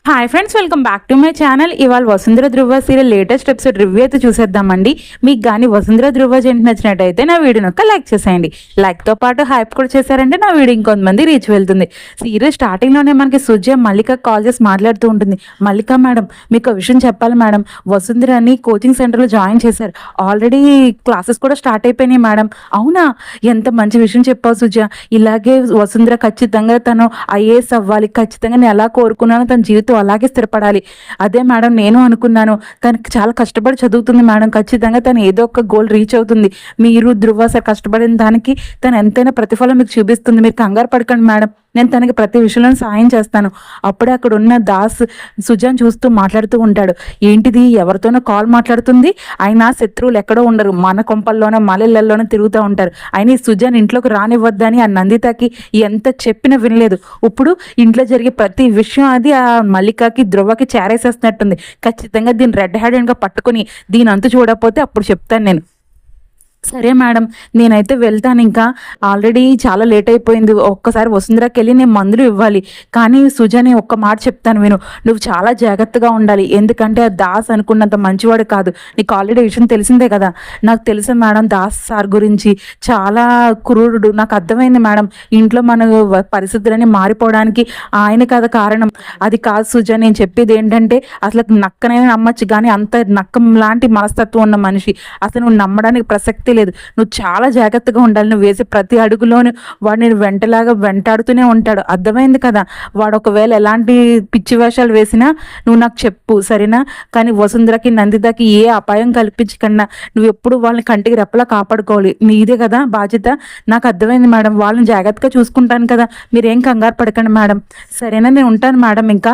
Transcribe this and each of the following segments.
Hi friends, welcome back to my channel. ఇవాళ వసుంధర ధృవ serial latest episode review అయితే చూసేద్దామండి. మీకు కానీ వసుంధర ధృవ జంట నచ్చినట్టయితే నా వీడియోని ఒక లైక్ చేసేయండి. లైక్తో పాటు హైప్ కూడా చేశారంటే నా వీడియో ఇంకొంతమంది రీచ్ వెళ్తుంది. సీరియల్ స్టార్టింగ్లోనే మనకి సుజయ మల్లిక కాల్ చేసి మాట్లాడుతూ ఉంటుంది. మల్లిక మేడం, మీకు విషయం చెప్పాలి మేడం, వసుంధరని కోచింగ్ సెంటర్లో జాయిన్ చేశారు. ఆల్రెడీ క్లాసెస్ కూడా స్టార్ట్ అయిపోయినాయి మేడం. అవునా, ఎంత మంచి విషయం చెప్పావు సుజయ. ఇలాగే వసుంధర ఖచ్చితంగా తను ఐఏఎస్ అవ్వాలి, ఖచ్చితంగా నేను ఎలా కోరుకున్నానో తన జీవితం అలాగే స్థిరపడాలి. అదే మేడం నేను అనుకున్నాను. తనకి చాలా కష్టపడి చదువుతుంది మేడం, ఖచ్చితంగా తను ఏదో ఒక గోల్ రీచ్ అవుతుంది. మీరు ధృవ సార్ కష్టపడిన దానికి తను ఎంతైనా ప్రతిఫలం మీకు చూపిస్తుంది. మీరు కంగారు పడకండి మేడం, నేను తనకి ప్రతి విషయంలో సాయం చేస్తాను. అప్పుడే అక్కడ ఉన్న దాస్ సుజాన్ చూస్తూ మాట్లాడుతూ ఉంటాడు. ఏంటిది, ఎవరితోనో కాల్ మాట్లాడుతుంది, ఆయన శత్రువులు ఎక్కడో ఉండరు, మన కొంపల్లోనో మలెళ్ళల్లోనో తిరుగుతూ ఉంటారు. ఆయన ఈ సుజాన్ ఇంట్లోకి రానివ్వద్దని ఆ నందితకి ఎంత చెప్పినా వినలేదు. ఇప్పుడు ఇంట్లో జరిగే ప్రతి విషయం అది ఆ మల్లికకి ధృవకి చేరేసేస్తున్నట్టుంది. ఖచ్చితంగా దీన్ని రెడ్ హ్యాండెడ్గా పట్టుకుని దీని అంతు చూడకపోతే అప్పుడు చెప్తాను నేను. సరే మేడం, నేనైతే వెళ్తాను. ఇంకా ఆల్రెడీ చాలా లేట్ అయిపోయింది. ఒక్కసారి వసుంధరకి వెళ్ళి నేను మందులు ఇవ్వాలి. కానీ సుజని ఒక్క మాట చెప్తాను విను, నువ్వు చాలా జాగ్రత్తగా ఉండాలి. ఎందుకంటే ఆ దాస్ అనుకున్నంత మంచివాడు కాదు. నీకు ఆల్రెడీ విషయం తెలిసిందే కదా. నాకు తెలుసు మేడం, దాస్ సార్ గురించి చాలా క్రూరుడు. నాకు అర్థమైంది మేడం. ఇంట్లో మన పరిస్థితులన్నీ మారిపోవడానికి ఆయన కదా కారణం. అది కాదు సుజ, నేను చెప్పేది ఏంటంటే అసలు నక్కనైనా నమ్మచ్చు, కానీ అంత నక్కం లాంటి మనస్తత్వం ఉన్న మనిషి. అసలు నువ్వు నమ్మడానికి ప్రసక్తి లేదు. నువ్వు చాలా జాగ్రత్తగా ఉండాలి. నువ్వు వేసే ప్రతి అడుగులోను వాడు నేను వెంటలాగా వెంటాడుతూనే ఉంటాడు. అర్థమైంది కదా. వాడు ఒకవేళ ఎలాంటి పిచ్చి వేషాలు వేసినా నువ్వు నాకు చెప్పు, సరేనా? కానీ వసుంధరకి నందితకి ఏ అపాయం కల్పించకుండా నువ్వు ఎప్పుడు వాళ్ళని కంటికి రెప్పలా కాపాడుకోవాలి. నీదే కదా బాధ్యత. నాకు అర్థమైంది మేడం, వాళ్ళని జాగ్రత్తగా చూసుకుంటాను కదా, మీరేం కంగారు పడకండి మేడం. సరేనా, నేను ఉంటాను మేడం. ఇంకా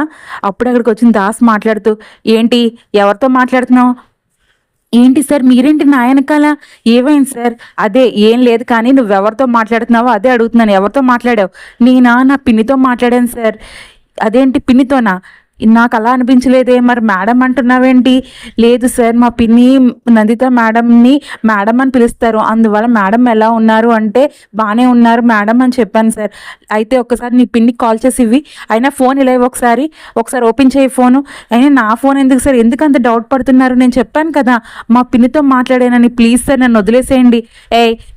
అప్పుడు అక్కడికి వచ్చిన దాస్ మాట్లాడుతూ, ఏంటి ఎవరితో మాట్లాడుతున్నావు? ఏంటి సార్, మీరేంటి నా వెనకాల? ఏమైంది సార్? అదే ఏం లేదు, కానీ నువ్వెవరితో మాట్లాడుతున్నావో అదే అడుగుతున్నాను. ఎవరితో మాట్లాడావు? నా పిన్నితో మాట్లాడాను సార్. అదేంటి పిన్నితోనా? నాకు అలా అనిపించలేదే. మరి మేడం అంటున్నావేంటి? లేదు సార్, మా పిన్ని నందిత మేడంని మేడం అని పిలుస్తారు, అందువల్ల మేడం ఎలా ఉన్నారు అంటే బాగానే ఉన్నారు మేడం అని చెప్పాను సార్. అయితే ఒక్కసారి నీ పిన్నికి కాల్ చేసి ఇవి. అయినా ఫోన్ ఇలా ఒకసారి ఓపెన్ చేయి ఫోను. అయినా నా ఫోన్ ఎందుకు సార్, ఎందుకు అంత డౌట్ పడుతున్నారు? నేను చెప్పాను కదా మా పిన్నితో మాట్లాడానని. ప్లీజ్ సార్ నన్ను వదిలేసేయండి.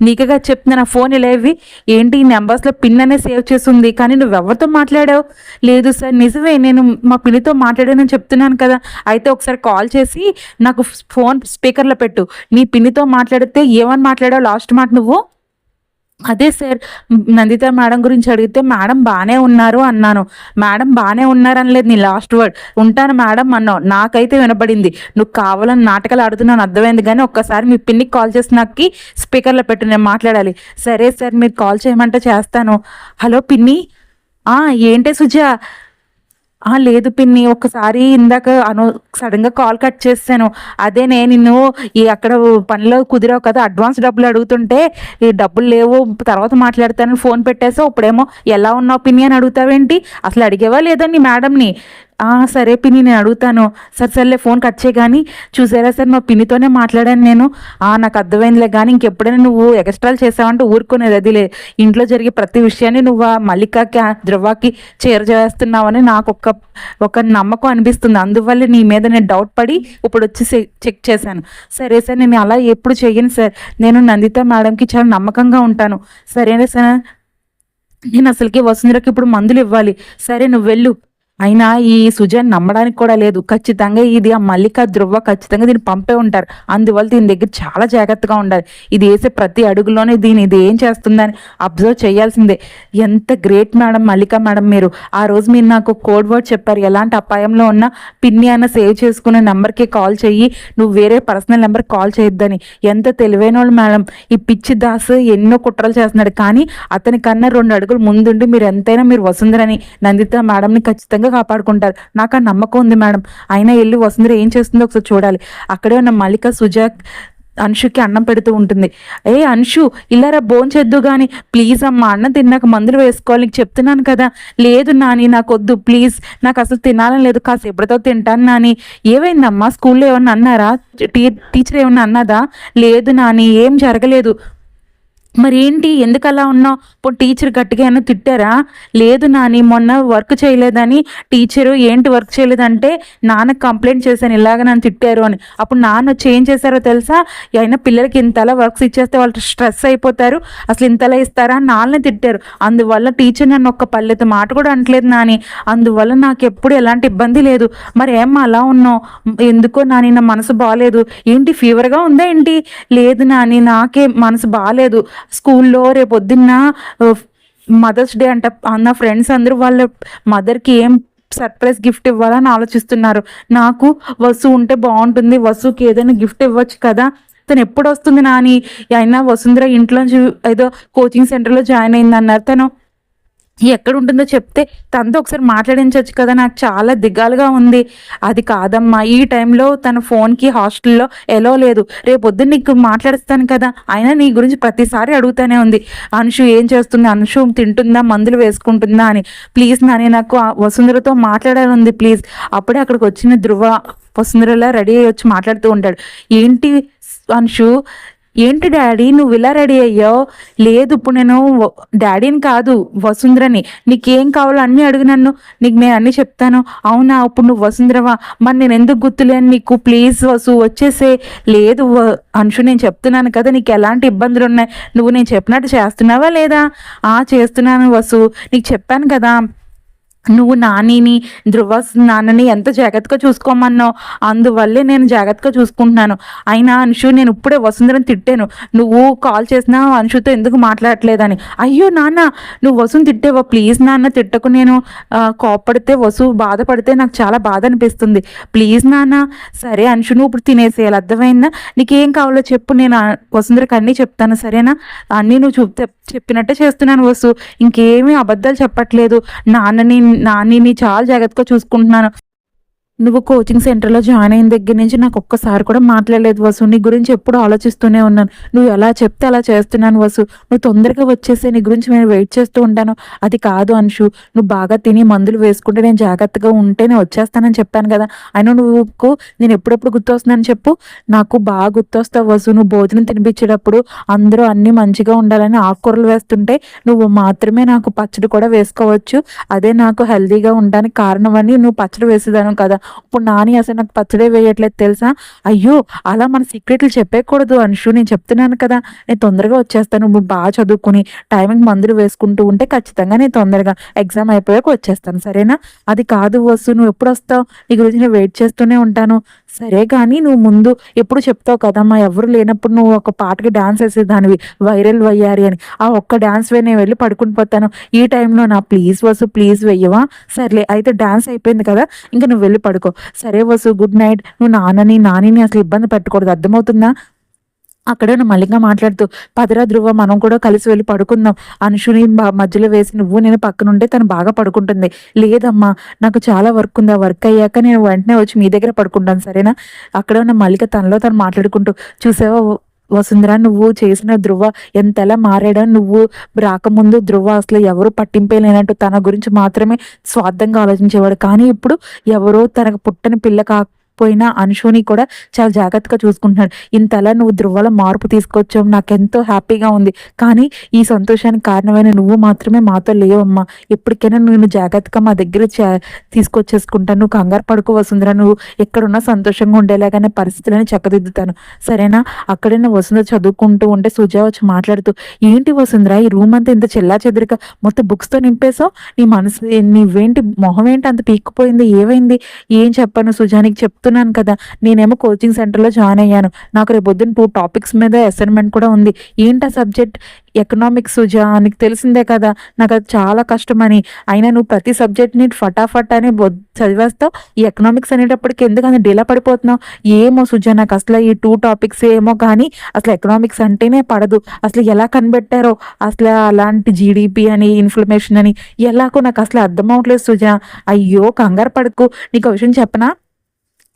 నీకుగా చెప్తున్నా, నా ఫోన్ ఇలా ఇవి. ఏంటి ఈ నెంబర్స్లో పిన్ అనే సేవ్ చేసింది, కానీ నువ్వెవరితో మాట్లాడావు? లేదు సార్ నిజమే, నేను మా పిన్నితో మాట్లాడానని చెప్తున్నాను కదా. అయితే ఒకసారి కాల్ చేసి నాకు ఫోన్ స్పీకర్లో పెట్టు. నీ పిన్నితో మాట్లాడితే ఏమని మాట్లాడావు లాస్ట్ మాట నువ్వు? అదే సార్, నందిత మేడం గురించి అడిగితే మేడం బాగానే ఉన్నారు అన్నాను. మేడం బాగానే ఉన్నారు అనలేదు, నీ లాస్ట్ వర్డ్ ఉంటాను మేడం అన్నావు. నాకైతే వినపడింది నువ్వు కావాలని నాటకాలు ఆడుతున్నాను, అర్థమైంది. కానీ ఒక్కసారి మీ పిన్నికి కాల్ చేసి నాకు స్పీకర్లో పెట్టు, నేను మాట్లాడాలి. సరే సార్, మీరు కాల్ చేయమంటే చేస్తాను. హలో పిన్ని. ఏంటే సుజా? లేదు పిన్ని, ఒక్కసారి ఇందాక సడన్గా కాల్ కట్ చేశాను. అదేనే నిన్ను అక్కడ పనిలో కుదిరావు కదా, అడ్వాన్స్ డబ్బులు అడుగుతుంటే ఈ డబ్బులు లేవు తర్వాత మాట్లాడతానని ఫోన్ పెట్టేసావు. ఇప్పుడేమో ఎలా ఉన్నావు పిన్ని అని అడుగుతావేంటి? అసలు అడిగేవా లేదా నీ మేడంని? సరే పిన్ని, నేను అడుగుతాను. సర్లే ఫోన్ కట్ చేయి. కానీ చూసారా సార్, మా పిన్నితోనే మాట్లాడాను నేను. నాకు అర్థమైందిలే, కానీ ఇంకెప్పుడైనా నువ్వు ఎక్స్ట్రాలు చేసావంటే ఊరుకునేది. అదిలే, ఇంట్లో జరిగే ప్రతి విషయాన్ని నువ్వు ఆ మల్లికకి ధృవకి చేస్తున్నావని నాకు ఒక నమ్మకం అనిపిస్తుంది. అందువల్ల నీ మీద నేను డౌట్ పడి ఇప్పుడు వచ్చి చెక్ చేశాను. సరే సార్, నేను అలా ఎప్పుడు చెయ్యను సార్. నేను నందిత మేడంకి చాలా నమ్మకంగా ఉంటాను. సరేనా సార్? నేను అసలుకి వసుంధరకి ఇప్పుడు మందులు ఇవ్వాలి. సరే నువ్వు వెళ్ళు. అయినా ఈ సుజన్ నమ్మడానికి కూడా లేదు. ఖచ్చితంగా ఇది ఆ మల్లిక ధృవ ఖచ్చితంగా దీన్ని పంపే ఉంటారు. అందువల్ల దీని దగ్గర చాలా జాగ్రత్తగా ఉండాలి. ఇది వేసే ప్రతి అడుగులోనే ఇది ఏం చేస్తుందని అబ్జర్వ్ చేయాల్సిందే. ఎంత గ్రేట్ మేడం మల్లిక మేడం మీరు. ఆ రోజు మీరు నాకు కోడ్ వర్డ్ చెప్పారు, ఎలాంటి అపాయంలో ఉన్నా పిన్ని అన్న సేవ్ చేసుకునే నెంబర్కి కాల్ చెయ్యి, నువ్వు వేరే పర్సనల్ నెంబర్కి కాల్ చేయొద్దని. ఎంత తెలివైన వాళ్ళు మేడం. ఈ పిచ్చి దాస్ ఎన్నో కుట్రలు చేస్తున్నాడు, కానీ అతని కన్నా 2 అడుగులు ముందుండి మీరు వసుంధరని నందిత మేడంని ఖచ్చితంగా కాపాడుకుంటారు. నాకు ఆ నమ్మకం ఉంది మేడం. అయినా వెళ్ళి వసుంధర ఏం చేస్తుందో ఒకసారి చూడాలి. అక్కడే ఉన్న మల్లిక సుజా అంశుకి అన్నం పెడుతూ ఉంటుంది. అంశు, ఇలారా భోంచేద్దు కానీ ప్లీజ్ అమ్మా, అన్నం తిన్నాక మందులు వేసుకోవాలి, నీకు చెప్తున్నాను కదా. లేదు నాని, నాకు వద్దు ప్లీజ్, నాకు అసలు తినాలని లేదు, కాసేపటితో తింటాను నాని. ఏమైందమ్మా, స్కూల్లో ఏమన్నా అన్నారా? టీచర్ ఏమన్నా అన్నదా? లేదు నాని, ఏం జరగలేదు. మరేంటి ఎందుకలా ఉన్నావు? ఇప్పుడు టీచర్ గట్టిగా ఏమన్నా తిట్టారా? లేదు నాని, మొన్న వర్క్ చేయలేదని టీచరు ఏంటి వర్క్ చేయలేదంటే నాన్నకి కంప్లైంట్ చేశాను ఇలాగ నన్ను తిట్టారు అని. అప్పుడు నాన్న వచ్చి ఏం చేశారో తెలుసా? అయినా పిల్లలకి ఇంతలా వర్క్స్ ఇచ్చేస్తే వాళ్ళు స్ట్రెస్ అయిపోతారు, అసలు ఇంతలా ఇస్తారా అని నాన్నని తిట్టారు. అందువల్ల టీచర్ నన్ను ఒక్క పల్లెత మాట కూడా అనట్లేదు నాని. అందువల్ల నాకు ఎప్పుడు ఎలాంటి ఇబ్బంది లేదు. మరి ఏమ్మా అలా ఉన్నావు? ఎందుకో నాని నా మనసు బాగాలేదు. ఏంటి ఫీవర్గా ఉందా ఏంటి? లేదు నాని, నాకే మనసు బాగాలేదు. స్కూల్లో రేపొద్దున్న మదర్స్ డే అంట, నా ఫ్రెండ్స్ అందరూ వాళ్ళ మదర్కి ఏం సర్ప్రైజ్ గిఫ్ట్ ఇవ్వాలని ఆలోచిస్తున్నారు. నాకు వసు ఉంటే బాగుంటుంది, వసుకి ఏదైనా గిఫ్ట్ ఇవ్వచ్చు కదా. తను ఎప్పుడు వస్తుంది నాని? అయినా వసుంధర ఇంట్లోంచి ఏదో కోచింగ్ సెంటర్లో జాయిన్ అయింది అన్నారు. తను ఎక్కడ ఉంటుందో చెప్తే తనతో ఒకసారి మాట్లాడించవచ్చు కదా. నాకు చాలా దిగాలుగా ఉంది. అది కాదమ్మా, ఈ టైంలో తన ఫోన్కి హాస్టల్లో ఎలో లేదు. రేపొద్దున నీకు మాట్లాడిస్తాను కదా. అయినా నీ గురించి ప్రతిసారి అడుగుతానే ఉంది, అనుషు ఏం చేస్తుంది, అనుషు తింటుందా, మందులు వేసుకుంటుందా అని. ప్లీజ్ నాని, నాకు వసుంధరతో మాట్లాడాలని ఉంది ప్లీజ్. అప్పుడే అక్కడికి వచ్చిన ధ్రువ వసుంధరలా రెడీ అయ్యి వచ్చి మాట్లాడుతూ ఉంటాడు. ఏంటి అనుషు, ఏంటి డాడీ నువ్వు ఇలా రెడీ అయ్యావు? లేదు, ఇప్పుడు నేను డాడీని కాదు వసుంధరని. నీకేం కావాలో అన్నీ అడుగు నన్ను, నీకు నేను అన్నీ చెప్తాను. అవునా, ఇప్పుడు నువ్వు వసుంధరవా? మరి నేను ఎందుకు గుర్తులేను నీకు? ప్లీజ్ వసు వచ్చేసే. లేదు అంశు, నేను చెప్తున్నాను కదా, నీకు ఎలాంటి ఇబ్బందులు ఉన్నాయి, నువ్వు నేను చెప్పినట్టు చేస్తున్నావా లేదా? చేస్తున్నాను వసు, నీకు చెప్పాను కదా నువ్వు నానిని ధ్రువ నాన్నని ఎంత జాగ్రత్తగా చూసుకోమన్నావు, అందువల్లే నేను జాగ్రత్తగా చూసుకుంటున్నాను. అయినా అంశు, నేను ఇప్పుడే వసుంధరని తిట్టాను, నువ్వు కాల్ చేసినా అంశుతో ఎందుకు మాట్లాడట్లేదని. అయ్యో నాన్న, నువ్వు వసుని తిట్టావా? ప్లీజ్ నాన్న తిట్టకు. నేను కోప్పడితే వసు బాధపడితే నాకు చాలా బాధ అనిపిస్తుంది. ప్లీజ్ నాన్న. సరే అంశు, నువ్వు ఇప్పుడు తినేసేయాలి, అర్థమైందా? నీకేం కావాలో చెప్పు, నేను వసుంధరకి అన్నీ చెప్తాను సరేనా? అన్నీ నువ్వు చెప్పినట్టే చేస్తున్నాను వసు, ఇంకేమీ అబద్ధాలు చెప్పట్లేదు. నానిని చాలా జాగ్రత్తగా చూసుకుంటున్నాను. నువ్వు కోచింగ్ సెంటర్లో జాయిన్ అయిన దగ్గర నుంచి నాకు ఒక్కసారి కూడా మాట్లాడలేదు వసు. నీ గురించి ఎప్పుడు ఆలోచిస్తూనే ఉన్నాను. నువ్వు ఎలా చెప్తే అలా చేస్తున్నాను వసు. నువ్వు తొందరగా వచ్చేసే, నీ గురించి నేను వెయిట్ చేస్తూ ఉంటాను. అది కాదు అంశు, నువ్వు బాగా తిని మందులు వేసుకుంటే నేను జాగ్రత్తగా ఉంటే నేను వచ్చేస్తానని చెప్పాను కదా. అయినా నువ్వు నేను ఎప్పుడెప్పుడు గుర్తొస్తున్నాను చెప్పు? నాకు బాగా గుర్తొస్తావు వసు. నువ్వు భోజనం తినిపించేటప్పుడు అందరూ అన్నీ మంచిగా ఉండాలని ఆకుకూరలు వేస్తుంటే నువ్వు మాత్రమే నాకు పచ్చడి కూడా వేసుకోవచ్చు, అదే నాకు హెల్దీగా ఉండడానికి కారణం అని నువ్వు పచ్చడి వేసేదాను కదా. ఇప్పుడు నాని అసలు నాకు పచ్చడే వేయట్లేదు తెలుసా? అయ్యో, అలా మన సీక్రెట్లు చెప్పేయకూడదు అంశు, నేను చెప్తున్నాను కదా, నేను తొందరగా వచ్చేస్తాను. నువ్వు బాగా చదువుకుని టైంకి మందులు వేసుకుంటూ ఉంటే ఖచ్చితంగా నేను తొందరగా ఎగ్జామ్ అయిపోయాక వచ్చేస్తాను సరేనా? అది కాదు వసు, నువ్వు ఎప్పుడు వస్తావు? నీ గురించి నేను వెయిట్ చేస్తూనే ఉంటాను. సరే కానీ నువ్వు ముందు ఎప్పుడు చెప్తావు కదమ్మా, ఎవరు లేనప్పుడు నువ్వు ఒక పాటకి డాన్స్ వేసేదానివి, వైరల్ వయ్యారి అని. ఆ ఒక్క డాన్స్ నేను వెళ్ళి పడుకుని పోతాను. ఈ టైంలో నా ప్లీజ్ వసు, ప్లీజ్ వెయ్యవా? సర్లే అయితే డాన్స్ అయిపోయింది కదా, ఇంకా నువ్వు వెళ్ళి పడుకో. సరే వసు, గుడ్ నైట్. నువ్వు నానిని అసలు ఇబ్బంది పెట్టకూడదు, అర్థమవుతుందా? అక్కడ మల్లిగా మాట్లాడుతూ, పదరా ధ్రువ, మనం కూడా కలిసి వెళ్ళి పడుకుందాం. అనుషుని మధ్యలో వేసి నువ్వు నేను పక్కనుంటే తను బాగా పడుకుంటుంది. లేదమ్మా, నాకు చాలా వర్క్ ఉంది, ఆ వర్క్ అయ్యాక నేను వెంటనే వచ్చి మీ దగ్గర పడుకుంటాను సరేనా? అక్కడ ఉన్న మల్లిక తనలో తను మాట్లాడుకుంటూ, చూసావా వసుంధర, నువ్వు చేసిన ధ్రువ ఎంతలా మారాడో. నువ్వు రాకముందు ధ్రువ అసలు ఎవరు పట్టింపే లేనట్టు తన గురించి మాత్రమే స్వార్థంగా ఆలోచించేవాడు, కానీ ఇప్పుడు ఎవరో తనకు పుట్టని పిల్ల పోయినా అనుషుని కూడా చాలా జాగ్రత్తగా చూసుకుంటున్నాడు. ఇంతలా నువ్వు ధ్రువలో మార్పు తీసుకొచ్చావు, నాకెంతో హ్యాపీగా ఉంది. కానీ ఈ సంతోషానికి కారణమైన నువ్వు మాత్రమే మాతో లేవమ్మా. ఎప్పటికైనా నేను జాగ్రత్తగా మా దగ్గర తీసుకొచ్చేసుకుంటాను. నువ్వు కంగారు పడుకో వసుంధర, నువ్వు ఎక్కడున్నా సంతోషంగా ఉండేలాగానే పరిస్థితులని చక్కదిద్దుతాను సరేనా? అక్కడైనా వసుంధర చదువుకుంటూ ఉంటే సుజా వచ్చి మాట్లాడుతూ, ఏంటి వసుంధర, ఈ రూమ్ అంతా ఇంత చెల్లా చెదరిగా మొత్తం బుక్స్తో నింపేశావు? నీ మనసు నీవేంటి, మొహం ఏంటి అంత పీక్కుపోయింది, ఏమైంది? ఏం చెప్పాను సుజానికి చెప్తున్నాను కదా, నేనేమో కోచింగ్ సెంటర్లో జాయిన్ అయ్యాను. నాకు రేపొద్దున 2 టాపిక్స్ మీద అసైన్మెంట్ కూడా ఉంది. ఏంటి ఆ సబ్జెక్ట్? ఎకనామిక్స్ సుజా, నీకు తెలిసిందే కదా నాకు అది చాలా కష్టమని. అయినా నువ్వు ప్రతి సబ్జెక్ట్ని ఫటాఫట్ అని చదివేస్తావు, ఈ ఎకనామిక్స్ అనేటప్పటికి ఎందుకని డీలా పడిపోతున్నావు? ఏమో సుజా, నాకు అసలు ఈ 2 టాపిక్స్ ఏమో కానీ అసలు ఎకనామిక్స్ అంటేనే పడదు. అసలు ఎలా కనిపెట్టారో అసలు అలాంటి జీడిపి అని, ఇన్ఫ్లమేషన్ అని ఎలాగో నాకు అసలు అర్థం అవ్వట్లేదు సుజా. అయ్యో కంగారు పడకు, నీకు విషయం చెప్పనా?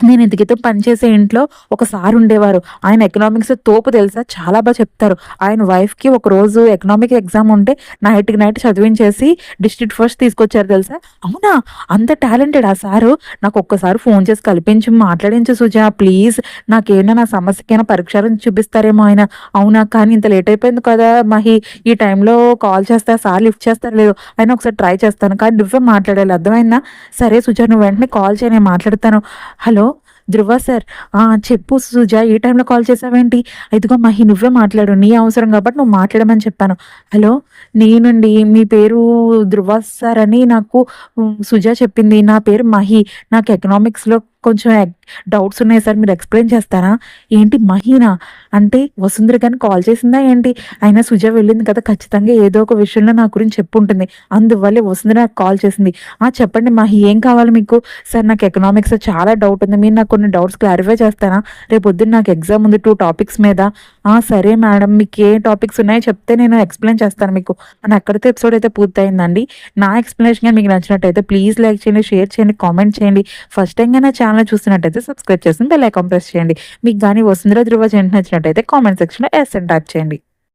నేను ఇంతకితో పనిచేసే ఇంట్లో ఒక సార్ ఉండేవారు. ఆయన ఎకనామిక్స్ తోపు తెలుసా! చాలా చెప్తారు. ఆయన వైఫ్‌కి ఒకరోజు ఎకనామిక్ ఎగ్జామ్ ఉంటే నైట్‌కి నైట్ చదివించేసి డిస్ట్రిక్ట్ ఫస్ట్ తీసుకొచ్చారు తెలుసా! అవునా! అంత టాలెంటెడ్ ఆ సారు. నాకు ఒక్కసారి ఫోన్ చేసి కల్పించి మాట్లాడించు సుజా ప్లీజ్. నాకేమైనా నా సమస్యకైనా పరిష్కారం చూపిస్తారేమో ఆయన. అవునా! కానీ ఇంత లేట్ అయిపోయింది కదా మహి. ఈ టైంలో కాల్ చేస్తే ఆ సార్ లిఫ్ట్ చేస్తారో లేదో. అయినా ఒకసారి ట్రై చేస్తాను. కానీ నువ్వే మాట్లాడాలి అర్థమైందా? సరే సుజా నువ్వు వెంటనే కాల్ చెయి నేను మాట్లాడతాను. హలో! ధ్రువ సార్. చెప్పు సుజా ఈ టైంలో కాల్ చేసావేంటి? ఇదిగో మహి నువ్వే మాట్లాడు. నీ అవసరం కాబట్టి నువ్వు మాట్లాడమని చెప్పాను. హలో! నేనండి. మీ పేరు ధ్రువ సార్ అని నాకు సుజా చెప్పింది. నా పేరు మహి. నాకు ఎకనామిక్స్‌లో కొంచెం డౌట్స్ ఉన్నాయి సార్ మీరు ఎక్స్‌ప్లెయిన్ చేస్తారా? ఏంటి మహీనా? అంటే వసుంధర గాని కాల్ చేసిందా ఏంటి? అయినా సుజా వెళ్ళింది కదా! ఖచ్చితంగా ఏదో ఒక విషయంలో నా గురించి చెప్పుంటుంది. అందువల్లే వసుంధర నాకు కాల్ చేసింది. చెప్పండి మహి ఏం కావాలి మీకు? సార్ నాకు ఎకనామిక్స్‌లో చాలా డౌట్ ఉంది. మీరు నాకు కొన్ని డౌట్స్ క్లారిఫై చేస్తారా? రేపొద్దున నాకు ఎగ్జామ్ ఉంది 2 టాపిక్స్ మీద. సరే మేడం మీకు ఏ టాపిక్స్ ఉన్నాయో చెప్తే నేను ఎక్స్‌ప్లెయిన్ చేస్తాను మీకు. అని అక్కడితో ఎపిసోడ్ అయితే పూర్తయిందండి. నా ఎక్స్‌ప్లనేషన్ గాని మీకు నచ్చినట్టయితే ప్లీజ్ లైక్ చేయండి, షేర్ చేయండి, కామెంట్ చేయండి. ఫస్ట్ టైమ్‌గా నా ఛానెల్ చూస్తున్నట్టయితే సబ్స్క్రైబ్ చేసుకొని బెల్ ఐకాన్ ప్రెస్ చేయండి. మీకు గాని వసుంధర ధ్రువ జంట నచ్చినట్టయితే కామెంట్ సెక్షన్‌లో ఎస్ అని టైప్ చేయండి.